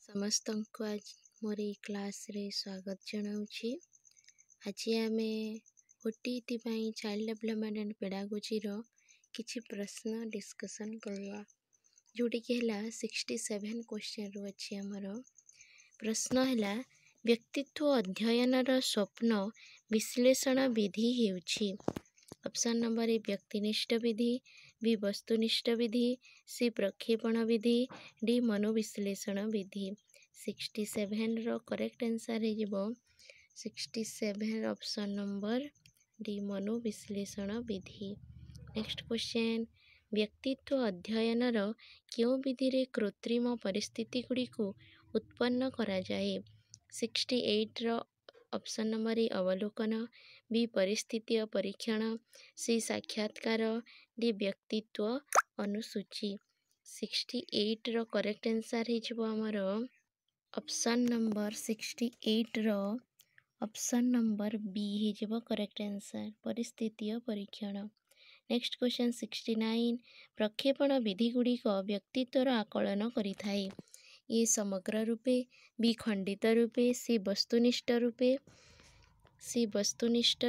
ସମସ୍ତଙ୍କୁ ଆଜି ମୋର ଏଇ କ୍ଲାସ୍ରେ ସ୍ୱାଗତ ଜଣାଉଛି। ଆଜି ଆମେ OTET ପାଇଁ ଚାଇଲ୍ଡ ଡେଭଲପମେଣ୍ଟ ଆଣ୍ଡ ପେଡାଗୋଜିର କିଛି ପ୍ରଶ୍ନ ଡିସ୍କସନ୍ କରିବା, ଯେଉଁଟିକି ହେଲା 67 କ୍ୱେଶ୍ଚନରୁ ଅଛି। ଆମର ପ୍ରଶ୍ନ ହେଲା, ବ୍ୟକ୍ତିତ୍ୱ ଅଧ୍ୟୟନର ସ୍ୱପ୍ନ ବିଶ୍ଳେଷଣ ବିଧି ହେଉଛି। ଅପସନ୍ ନମ୍ବର ଏ ବ୍ୟକ୍ତିନିଷ୍ଠ ବିଧି, ବି ବସ୍ତୁନିଷ୍ଠ ବିଧି, ସି ପ୍ରକ୍ଷେପଣ ବିଧି, ଡି ମନୋବିଶ୍ଳେଷଣ ବିଧି। 67ର କରେକ୍ଟ ଆନ୍ସର୍ ହେଇଯିବ 67 ଅପସନ୍ ନମ୍ବର ଡି ମନୋବିଶ୍ଳେଷଣ ବିଧି। ନେକ୍ସଟ କ୍ୱେଶ୍ଚନ୍, ବ୍ୟକ୍ତିତ୍ୱ ଅଧ୍ୟୟନର କେଉଁ ବିଧିରେ କୃତ୍ରିମ ପରିସ୍ଥିତି ଗୁଡ଼ିକୁ ଉତ୍ପନ୍ନ କରାଯାଏ? 68ର ଅପସନ୍ ନମ୍ବର ଏ ଅବଲୋକନ, ବି ପରିସ୍ଥିତୀୟ ପରୀକ୍ଷଣ, ସି ସାକ୍ଷାତକାର, ଡି ବ୍ୟକ୍ତିତ୍ୱ ଅନୁସୂଚୀ। 68ର କରେକ୍ଟ ଆନ୍ସର୍ ହେଇଯିବ ଆମର ଅପସନ୍ ନମ୍ବର 68ର ଅପସନ୍ ନମ୍ବର ବି ହେଇଯିବ କରେକ୍ଟ ଆନ୍ସର୍, ପରିସ୍ଥିତୀୟ ପରୀକ୍ଷଣ। ନେକ୍ସଟ କ୍ୱେଶ୍ଚନ୍ 69, ପ୍ରକ୍ଷେପଣ ବିଧି ଗୁଡ଼ିକ ବ୍ୟକ୍ତିତ୍ୱର ଆକଳନ କରିଥାଏ। ଏ ସମଗ୍ର ରୂପେ, ବି ଖଣ୍ଡିତ ରୂପେ, ସି ବସ୍ତୁନିଷ୍ଠ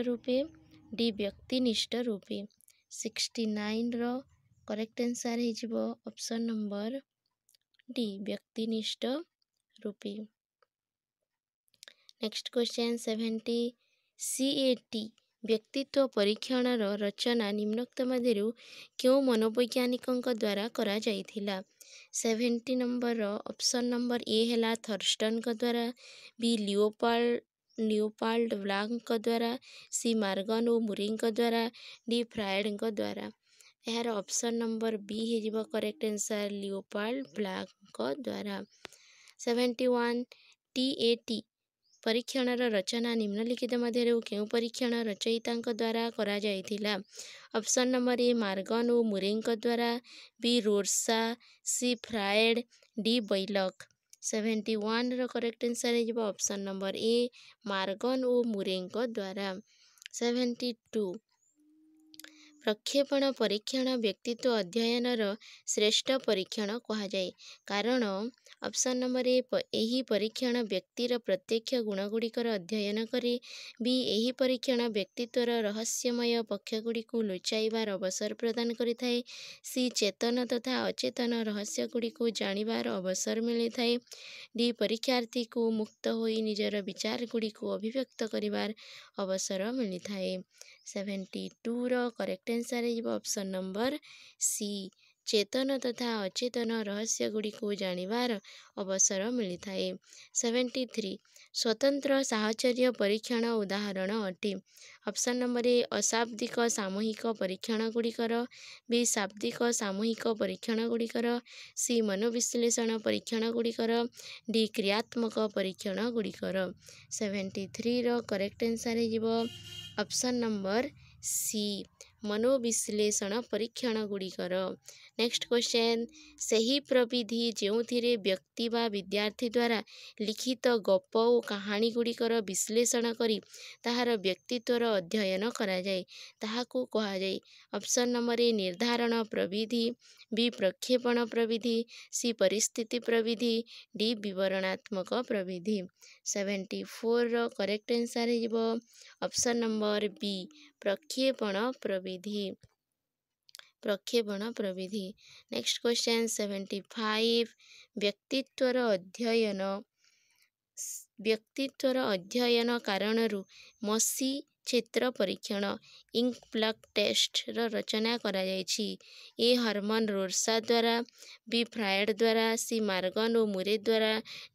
ରୂପେ, ଡି ବ୍ୟକ୍ତିନିଷ୍ଠ ରୂପେ। 69ର କରେକ୍ଟ ଆନ୍ସର୍ ହେଇଯିବ ଅପସନ୍ ନମ୍ବର ଡି ବ୍ୟକ୍ତିନିଷ୍ଠ ରୂପେ। ନେକ୍ସଟ କ୍ୱେଶ୍ଚନ୍ 70, CAT ବ୍ୟକ୍ତିତ୍ୱ ପରୀକ୍ଷଣର ରଚନା ନିମ୍ନୋକ୍ତ ମଧ୍ୟରୁ କେଉଁ ମନୋବୈଜ୍ଞାନିକଙ୍କ ଦ୍ୱାରା କରାଯାଇଥିଲା? 70 ନମ୍ବରର ଅପସନ୍ ନମ୍ବର ଏ ହେଲା ଥର୍ଷ୍ଟନଙ୍କ ଦ୍ୱାରା, ବି ଲିଓପାଲ୍ଡ ବ୍ଲାଙ୍କ ଦ୍ୱାରା, ସି ମାର୍ଗନ ଓ ମୁରେଙ୍କ ଦ୍ୱାରା, ଡି ଫ୍ରାଏଡଙ୍କ ଦ୍ୱାରା। ଏହାର ଅପସନ୍ ନମ୍ବର ବି ହେଇଯିବ କରେକ୍ଟ ଆନ୍ସର୍, ଲିଓପାଲ୍ଡ ବ୍ଲାଙ୍କ ଦ୍ୱାରା। 71, TAT ପରୀକ୍ଷଣର ରଚନା ନିମ୍ନଲିଖିତ ମଧ୍ୟରୁ କେଉଁ ପରୀକ୍ଷଣ ରଚୟିତାଙ୍କ ଦ୍ୱାରା କରାଯାଇଥିଲା? ଅପସନ୍ ନମ୍ବର ଏ ମାର୍ଗନ ଓ ମୁରେଙ୍କ ଦ୍ୱାରା, B Rorschach, C Freud, D Bellak. 71ର କରେକ୍ଟ ଆନ୍ସର୍ ହେଇଯିବ ଅପସନ୍ ନମ୍ବର ଏ ମାର୍ଗନ ଓ ମୁରେଙ୍କ ଦ୍ୱାରା। 72, ପ୍ରକ୍ଷେପଣ ପରୀକ୍ଷଣ ବ୍ୟକ୍ତିତ୍ୱ ଅଧ୍ୟୟନର ଶ୍ରେଷ୍ଠ ପରୀକ୍ଷଣ କୁହାଯାଏ। କାରଣ? ଅପସନ୍ ନମ୍ବର ଏ ଏହି ପରୀକ୍ଷଣ ବ୍ୟକ୍ତିର ପ୍ରତ୍ୟକ୍ଷ ଗୁଣଗୁଡ଼ିକର ଅଧ୍ୟୟନ କରେ, ବି ଏହି ପରୀକ୍ଷଣ ବ୍ୟକ୍ତିତ୍ୱର ରହସ୍ୟମୟ ପକ୍ଷଗୁଡ଼ିକୁ ଲୁଚାଇବାର ଅବସର ପ୍ରଦାନ କରିଥାଏ, ସି ଚେତନ ତଥା ଅଚେତନ ରହସ୍ୟଗୁଡ଼ିକୁ ଜାଣିବାର ଅବସର ମିଳିଥାଏ, ଡି ପରୀକ୍ଷାର୍ଥୀକୁ ମୁକ୍ତ ହୋଇ ନିଜର ବିଚାରଗୁଡ଼ିକୁ ଅଭିବ୍ୟକ୍ତ କରିବାର ଅବସର ମିଳିଥାଏ। 72ର କରେକ୍ଟ ଆନ୍ସର୍ ହେଇଯିବ ଅପସନ୍ ନମ୍ବର ସି ଚେତନ ତଥା ଅଚେତନ ରହସ୍ୟଗୁଡ଼ିକୁ ଜାଣିବାର ଅବସର ମିଳିଥାଏ। 73, ସ୍ୱତନ୍ତ୍ର ସାହଚର୍ଯ୍ୟ ପରୀକ୍ଷଣ ଉଦାହରଣ ଅଟେ। ଅପସନ୍ ନମ୍ବର ଏ ଅଶାବ୍ଦିକ ସାମୂହିକ ପରୀକ୍ଷଣ ଗୁଡ଼ିକର, ବି ଶାବ୍ଦିକ ସାମୂହିକ ପରୀକ୍ଷଣ ଗୁଡ଼ିକର, ସି ମନୋବିଶ୍ଳେଷଣ ପରୀକ୍ଷଣ ଗୁଡ଼ିକର, ଡି କ୍ରିୟାତ୍ମକ ପରୀକ୍ଷଣ ଗୁଡ଼ିକର। 73ର କରେକ୍ଟ ଆନ୍ସର୍ ହେଇଯିବ ଅପସନ୍ ନମ୍ବର ସି ମନୋବିଶ୍ଳେଷଣ ପରୀକ୍ଷଣ ଗୁଡ଼ିକର। ନେକ୍ସଟ କ୍ୱେଶ୍ଚନ୍, ସେହି ପ୍ରବିଧି ଯେଉଁଥିରେ ବ୍ୟକ୍ତି ବା ବିଦ୍ୟାର୍ଥୀ ଦ୍ୱାରା ଲିଖିତ ଗପ ଓ କାହାଣୀ ଗୁଡ଼ିକର ବିଶ୍ଳେଷଣ କରି ତାହାର ବ୍ୟକ୍ତିତ୍ୱର ଅଧ୍ୟୟନ କରାଯାଏ, ତାହାକୁ କୁହାଯାଏ? ଅପସନ୍ ନମ୍ବର ଏ ନିର୍ଦ୍ଧାରଣ ପ୍ରବିଧି, ବି ପ୍ରକ୍ଷେପଣ ପ୍ରବିଧି, ସି ପରିସ୍ଥିତି ପ୍ରବିଧି, ଡି ବିବରଣାତ୍ମକ ପ୍ରବିଧି। 74ର କରେକ୍ଟ ଆନ୍ସର୍ ହେଇଯିବ ଅପସନ୍ ନମ୍ବର ବି ପ୍ରକ୍ଷେପଣ ପ୍ରବିଧି। ପ୍ରକ୍ଷେପଣ ପ୍ରବିଧି। ନେକ୍ସଟ କ୍ୱେଶ୍ଚନ୍ 75, ବ୍ୟକ୍ତିତ୍ୱର ଅଧ୍ୟୟନ କାରଣରୁ ମସି ଚିତ୍ର ପରୀକ୍ଷଣ ଇଙ୍କବ୍ଲଟ୍ ଟେଷ୍ଟର ରଚନା କରାଯାଇଛି? ଏ ହର୍ମନ ରୋର୍ସା ଦ୍ୱାରା, ବି ଫ୍ରାଏଡ ଦ୍ୱାରା, ସି ମାର୍ଗନ ଓ ମୁରେ ଦ୍ୱାରା,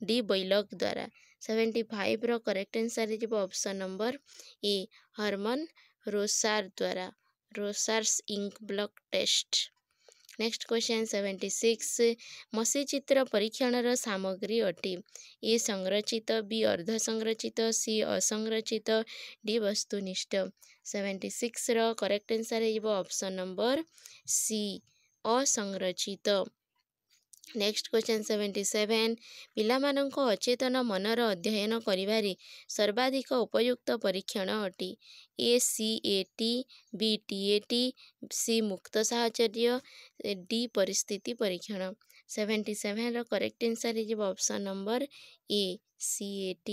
ଡି ବୈଲକ୍ ଦ୍ୱାରା। 75ର କରେକ୍ଟ ଆନ୍ସର୍ ହେଇଯିବ option number A Hermann Rorschach ଦ୍ୱାରା, Rorschach's inkblot test. Next question 76, ମସି ଚିତ୍ର ପରୀକ୍ଷଣର ସାମଗ୍ରୀ ଅଟେ? ଏ ସଂରଚିତ, ବି ଅର୍ଦ୍ଧ ସଂରଚିତ, ସି ଅସଂରଚିତ, ଡି ବସ୍ତୁନିଷ୍ଠ। 76ର କରେକ୍ଟ ଆନ୍ସର୍ ହେଇଯିବ ଅପସନ୍ ନମ୍ବର ସି ଅସଂରଚିତ। ନେକ୍ସଟ କ୍ୱେଶ୍ଚନ୍ 77, ପିଲାମାନଙ୍କ ଅଚେତନ ମନର ଅଧ୍ୟୟନ କରିବାରେ ସର୍ବାଧିକ ଉପଯୁକ୍ତ ପରୀକ୍ଷଣ ଅଟେ? ଏ CAT, ବି TAT, ସି ମୁକ୍ତ ସାହଚର୍ଯ୍ୟ, ଡି ପରିସ୍ଥିତି ପରୀକ୍ଷଣ। 77 करेक्ट आंसर है option number A CAT।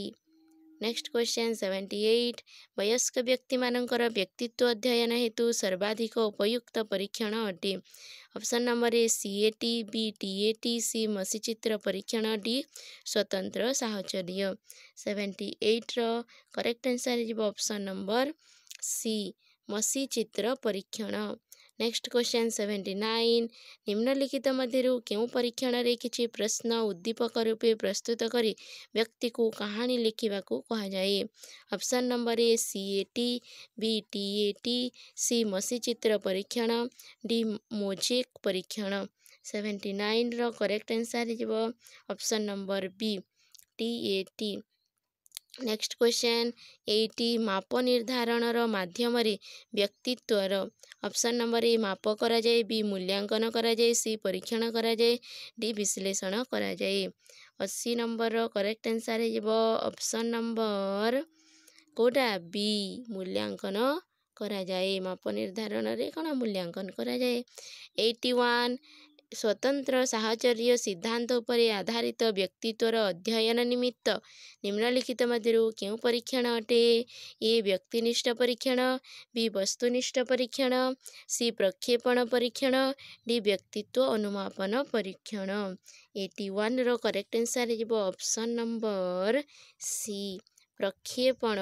Next question 78 वयस्क व्यक्ति मानकर व्यक्तित्व अध्ययन हेतु सर्वाधिक उपयुक्त परीक्षण अटे। Option number A CAT, B TAT, C मसीचित्र परीक्षण, डी स्वतंत्र साहचर्य। 78 करेक्ट आंसर है ऑप्शन नंबर सी मसीचित्र परीक्षण। नेक्स्ट क्वेश्चन 79 निम्नलिखित मध्यरु केउ परीक्षण रे किछि प्रश्न उद्दीपक रूपे प्रस्तुत करी व्यक्ति को कहानी लिखिबा को कहा जाए। Option number A CAT, B TAT, C मसीचित्र परीक्षण, डी मोजेक परीक्षण। 79 रो करेक्ट आंसर है option number B TAT। Next question 80 माप निर्धारण माध्यम व्यक्तित्वर। ऑप्शन नंबर ए माप करा जाए, बी मूल्यांकन करा जाए, सी परीक्षण करा जाए, डी विश्लेषण करा जाए। 80 नंबर करेक्ट आंसर है ऑप्शन नंबर कोटा बी मूल्यांकन करा जाए। माप निर्धारण रे कौन मूल्यांकन करा जाए। 81 स्वतंत्र साहचर्य सिद्धांत उपरे आधारित व्यक्तित्वर अध्ययन निमित्त निम्नलिखित मध्यरु केउ परीक्षण अटे। ए व्यक्तिनिष्ठ परीक्षण, बी वस्तुनिष्ठ परीक्षण, सी प्रक्षेपण परीक्षण, डी व्यक्तित्व अनुमापन परीक्षण। 81 रो करेक्ट आंसर है ऑप्शन नंबर सी प्रक्षेपण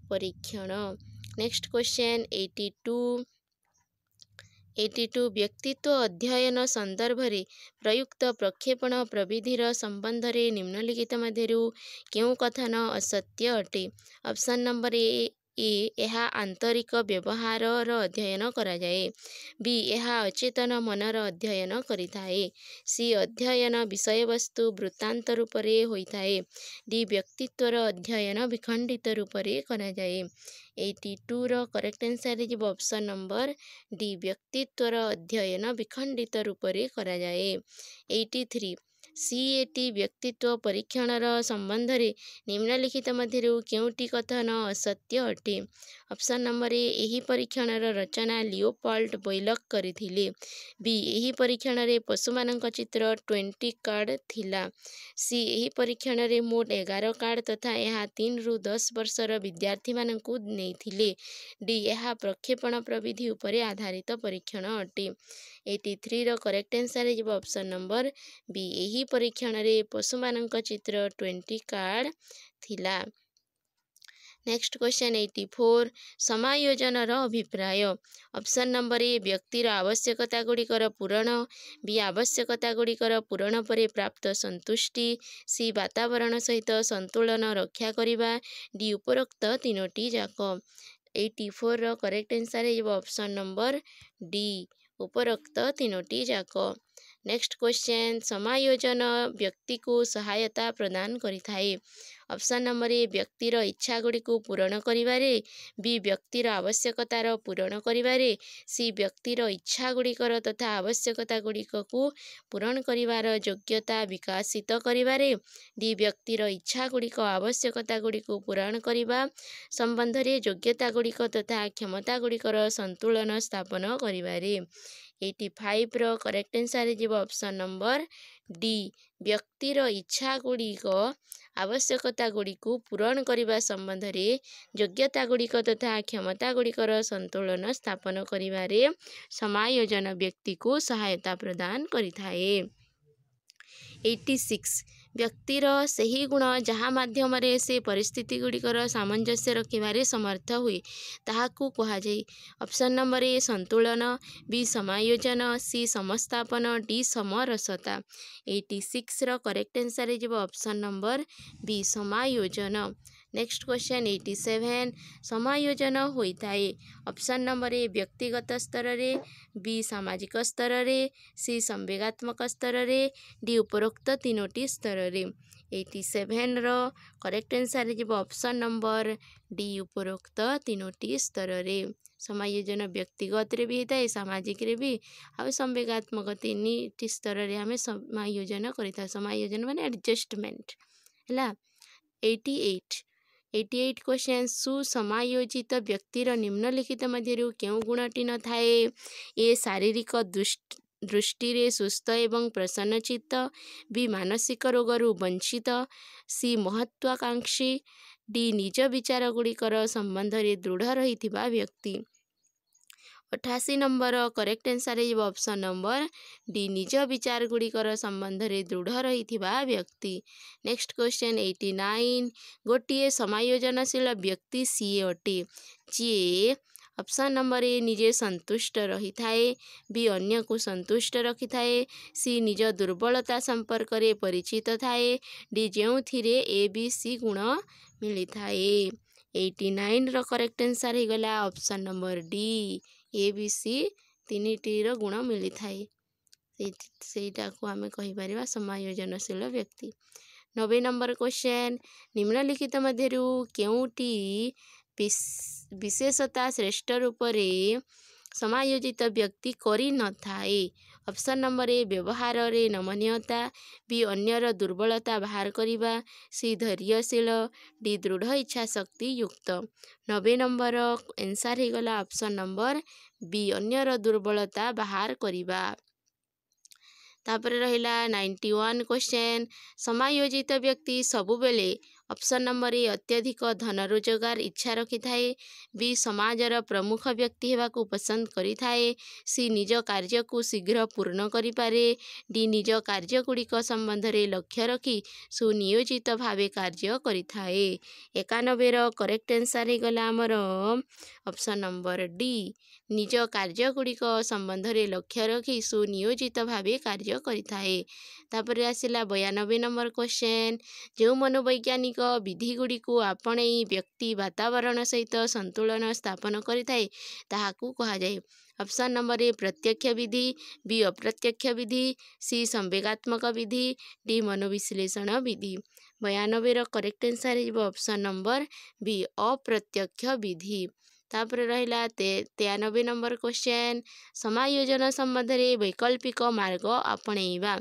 परीक्षण। नेक्स्ट क्वेश्चन 82 व्यक्तित्व अध्ययन संदर्भ रे प्रयुक्त प्रक्षेपण प्रविधिर संबंध रे निम्नलिखित मध्यरु केउ कथन असत्य अटे। ऑप्शन नंबर ए यह आंतरिक व्यवहार अध्ययन करा जाए, बी यह अचेतन मनर अध्ययन करिथाए, सी अध्ययन विषय वस्तु वृत्तांत रूप रे होइथाए, डी व्यक्तित्वर अध्ययन विखंडित रूप रे करा जाए। 82 रो करेक्ट आंसर है ऑप्शन नंबर डी व्यक्तित्वर अध्ययन विखंडित रूप रे करा जाए। 83 CAT व्यक्तित्व परीक्षण संबंध रे निम्नलिखित मध्यरु केउटी कथन असत्य अटे। ऑप्शन नंबर ए एही परीक्षण रचना लियोपोल्ड बोयलक करिथिले, बी एही परीक्षण रे पशुमानक चित्र 20 कार्ड थिला, सी एही परीक्षण रे मोट 11 कार्ड तथा यह 3 रु 10 वर्षर विद्यार्थी मानकु नेथिले, डी यह प्रक्षेपण प्रविधि उपरे आधारित परीक्षण अटे। 83 रो करेक्ट आंसर है ऑप्शन नंबर बी एही परीक्षण रे पशुमानक चित्र 20 कार्ड थिला। नेक्स्ट क्वेश्चन 84 समायोजन अभिप्राय। ऑप्शन नंबर ए व्यक्तिर आवश्यकता गुड़िकर पूरण, बी आवश्यकता गुड़िकर पूरण परे प्राप्त संतुष्टि, सी वातावरण सहित संतुलन रक्षा करिबा, डी उपरोक्त तीनोटी जाक। 84 रो करेक्ट आंसर है ऑप्शन नंबर डी उपरोक्त तीनोटी जाक। नेक्स्ट क्वेश्चन समायोजन व्यक्ति को सहायता प्रदान करिथाए। ऑप्शन नंबर ए व्यक्तिर इच्छा गुड़ी को पूरण करिबारे, बी व्यक्तिर आवश्यकतार पूरण करिबारे, सी व्यक्तिर इच्छा गुड़िकर तथा आवश्यकता गुड़िक को पूरण करिबार योग्यता विकासित करिबारे, डी व्यक्तिर इच्छा गुड़िक आवश्यकता गुड़ी को पूरण करिबा संबंध रे योग्यता गुड़िक तथा क्षमता गुड़िकर संतुलन स्थापन करिबारे। 85 रो करेक्ट आंसर है ऑप्शन नंबर डी व्यक्तिर इच्छा गुड़िक आवश्यकता गुड़ी को पूरण करिबा संबंध रे योग्यता गुड़िक तथा क्षमता गुड़िकर संतुलन स्थापन करिबारे समायोजन व्यक्ति को सहायता प्रदान करिथाए। 86 व्यक्तिर सही गुण जहाँ माध्यम रे से परिस्थिति गुड़िकर सामंजस्य रखिबारे समर्थ हुए ताहाकू कहा जाए। ऑप्शन नंबर ए संतुलन, बी समायोजन, सी समस्थापन, डी समरसता। 86 रो करेक्ट आंसर है ऑप्शन नंबर बी समायोजन। नेक्स्ट क्वेश्चन 87 समायोजन होइथाए। ऑप्शन नंबर ए व्यक्तिगत स्तर रे, बी सामाजिक स्तर रे, सी संवेगात्मक स्तर रे, डी उपरोक्त तीनोटी स्तर रे। 87 रो करेक्ट आंसर है ऑप्शन नंबर डी उपरोक्त तीनोटी स्तर रे। समायोजन व्यक्तिगत रे भी होता है, सामाजिक रे भी और संवेगात्मक तीन स्तर रे हमें समायोजन करिता। समायोजन माने एडजस्टमेंट हैला। 88 क्वेश्चन सुसमायोजित व्यक्तिर निम्नलिखित मध्यरु केउ गुणटी न थाए। ए शारीरिक दृष्टि सुस्थ एवं प्रसन्नचित्त, बी मानसिक रोगरू वंचित, सी महत्वाकांक्षी, डी निज विचार गुड़िकर संबंध में दृढ़ रही व्यक्ति। 88 नंबर करेक्ट आंसर है ऑप्शन नंबर डी निज विचार गुड़िकर संबंध में दृढ़ रही व्यक्ति। नेक्स्ट क्वेश्चन 89 गोटे समायोजनशील व्यक्ति सी अटे जी ऑप्शन नंबर ए निजे संतुष्ट रही थाए, बी अन्य को संतुष्ट रखी थाए, सी निज दुर्बलता संपर्क में परिचित थाए, डी जो थिरे ए बी सी गुण मिली थाए। 89 रो करेक्ट आंसर ही गला option number D A B C तीनिटीर गुण मिली थाए, सेटा को आमे कहि परिबा समायोजनशील व्यक्ति। 90 नंबर क्वेश्चन निम्नलिखित मध्यरु केउटी विशेषता श्रेष्ठ रूप रे समायोजित व्यक्ति करी न थाए। ऑप्शन नंबर ए व्यवहार रे नमनीयता, बी अन्यर दुर्बलता बाहर करिबा, सी धैर्यशील, डी दृढ़ इच्छा शक्ति युक्त। 90 नंबर आंसर ही गला ऑप्शन नंबर बी अन्यर दुर्बलता बाहर करिबा। तापर रहिला 91 क्वेश्चन समायोजित व्यक्ति सबुबेले ऑप्शन नंबर ए अत्यधिक धन रोजगार इच्छा रखी थाए, बी समाजर प्रमुख व्यक्ति हेबाकू पसंद करी थाए, सी निज कार्य को शीघ्र पूर्ण करि पारे, डी निज कार्य गुड़िक संबंध में लक्ष्य रखी सुनियोजित भावे कार्य करि थाए। 91 रो करेक्ट आंसर ही गला हमर ऑप्शन नंबर डी निज कार्य गुड़िक संबंध में लक्ष्य रखी सुनियोजित भावे कार्य करि थाए। तापर आसिला 92 नंबर क्वेश्चन जो मनोवैज्ञानिक विधि गुड़ी को आपणे व्यक्ति वातावरण सहित संतुलन स्थापन करिथाए ताहाकू कहा जाए। ऑप्शन नंबर ए प्रत्यक्ष विधि, बी अप्रत्यक्ष विधि, सी संवेगात्मक विधि, डी मनोविश्लेषण विधि। 92 रो करेक्ट आंसर है ऑप्शन नंबर बी अप्रत्यक्ष विधि। तापर रहिला 93 नंबर क्वेश्चन समायोजन संबंध में वैकल्पिक मार्ग आपणेइबा।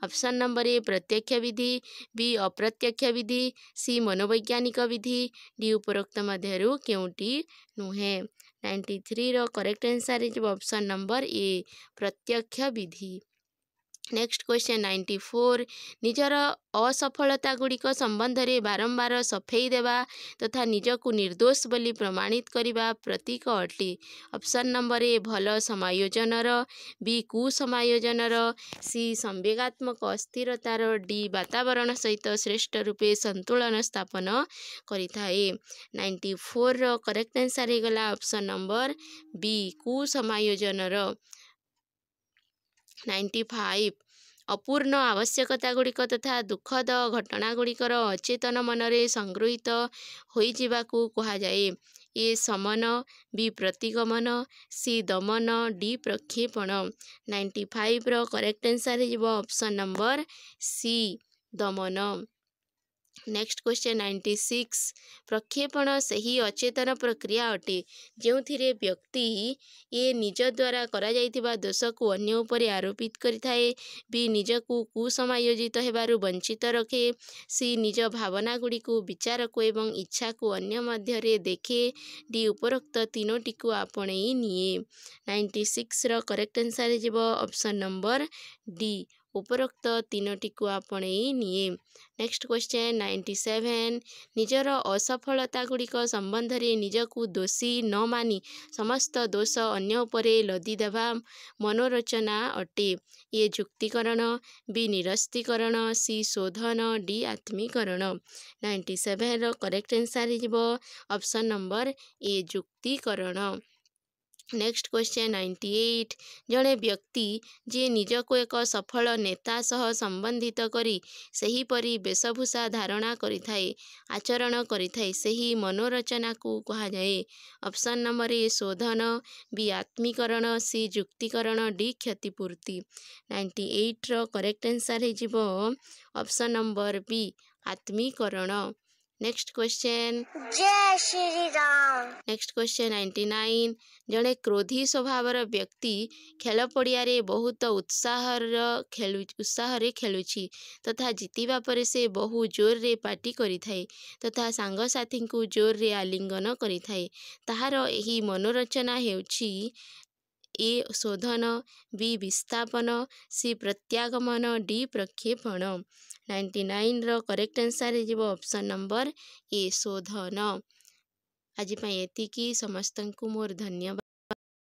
ऑप्शन नंबर ए प्रत्यक्ष विधि, बी अप्रत्यक्ष विधि, सी मनोवैज्ञानिक विधि, डी उपरोक्त मध्यरु केउटी नुहे। 93 रो करेक्ट आंसर है ऑप्शन नंबर ए प्रत्यक्ष विधि। नेक्स्ट क्वेश्चन 94 निजर असफलता गुड़िक संबंध में बारंबार सफेई देवा तथा निजकू निर्दोष बोली प्रमाणित करिबा प्रतीक अटे। ऑप्शन नंबर ए भल समायोजनर, बी कुसमायोजनर, सी संवेगात्मक अस्थिरतार, डी वातावरण सहित श्रेष्ठ रूपे संतुलन स्थापन करिथाए। 94 रो करेक्ट आंसर हे गला ऑप्शन नंबर बी कुसमायोजनर। 95 अपूर्ण आवश्यकता गुड़िक तथा दुखद घटना गुड़िकर अचेतन मनरे संगृहित होई जिबाकू कहा जाए। ए समन, बी प्रतिगमन, सी दमन, डी प्रक्षेपण। 95 रो करेक्ट आंसर है ऑप्शन नंबर सी दमन। नेक्स्ट क्वेश्चन 96 प्रक्षेपण सही अचेतन प्रक्रिया अटे जो थिरे व्यक्ति ये निज द्वारा करा जाइथिबा दोष को अन्य उपरे आरोपित करिथाए, बी निज को कुसमायोजित हेबारु वंचित रखे, सी निज भावना गुड़ी को विचार को एवं इच्छा को अन्य मध्य रे देखे, डी उपरोक्त तीनोटी को आपणे निए। 96 रो करेक्ट आंसर है ऑप्शन नंबर डी उपरोक्त तीनोटी को आपणे निए। नेक्स्ट क्वेश्चन 97 निजर असफलता गुड़िक संबंध में निजकू दोषी न मानी समस्त दोष अन्य उपरे लदी देवा मनोरचना अटे। ये जुक्तिकरण, बी निरस्तीकरण, सी शोधन, डी आत्मीकरण। 97 रो करेक्ट आंसर है ऑप्शन नंबर ए जुक्तिकरण। नेक्स्ट क्वेश्चन 98 जड़े व्यक्ति जे निजको एक सफल नेता सह संबंधित करी सही परी वेशभूषा धारणा करिथाए आचरण करिथाए सही मनोरचना को कहा जाए। ऑप्शन नंबर ए शोधन, बी आत्मीकरण, सी जुक्तिकरण, डी क्षतिपूर्ति। 98 रो करेक्ट आंसर है ऑप्शन नंबर बी आत्मीकरण। नेक्स्ट क्वेश्चन जय श्री राम। नेक्स्ट क्वेश्चन 99 जड़े क्रोधी स्वभावर व्यक्ति खेल पड़िया बहुत उत्साह खेलुछि तथा जीतिबा परे से बहु जोर रे पार्टी करिथाए तथा सांगसाथी को जोर रे आलिंगन करिथाए ताहार एही मनोरचना हेउछि ए शोधन, बी विस्थापन, सी प्रत्यागमन, डी प्रक्षेपण। 99 करेक्ट आंसर हो ऑप्शन नंबर ए शोधन। आज एतिकी समस्त को मोर धन्यवाद।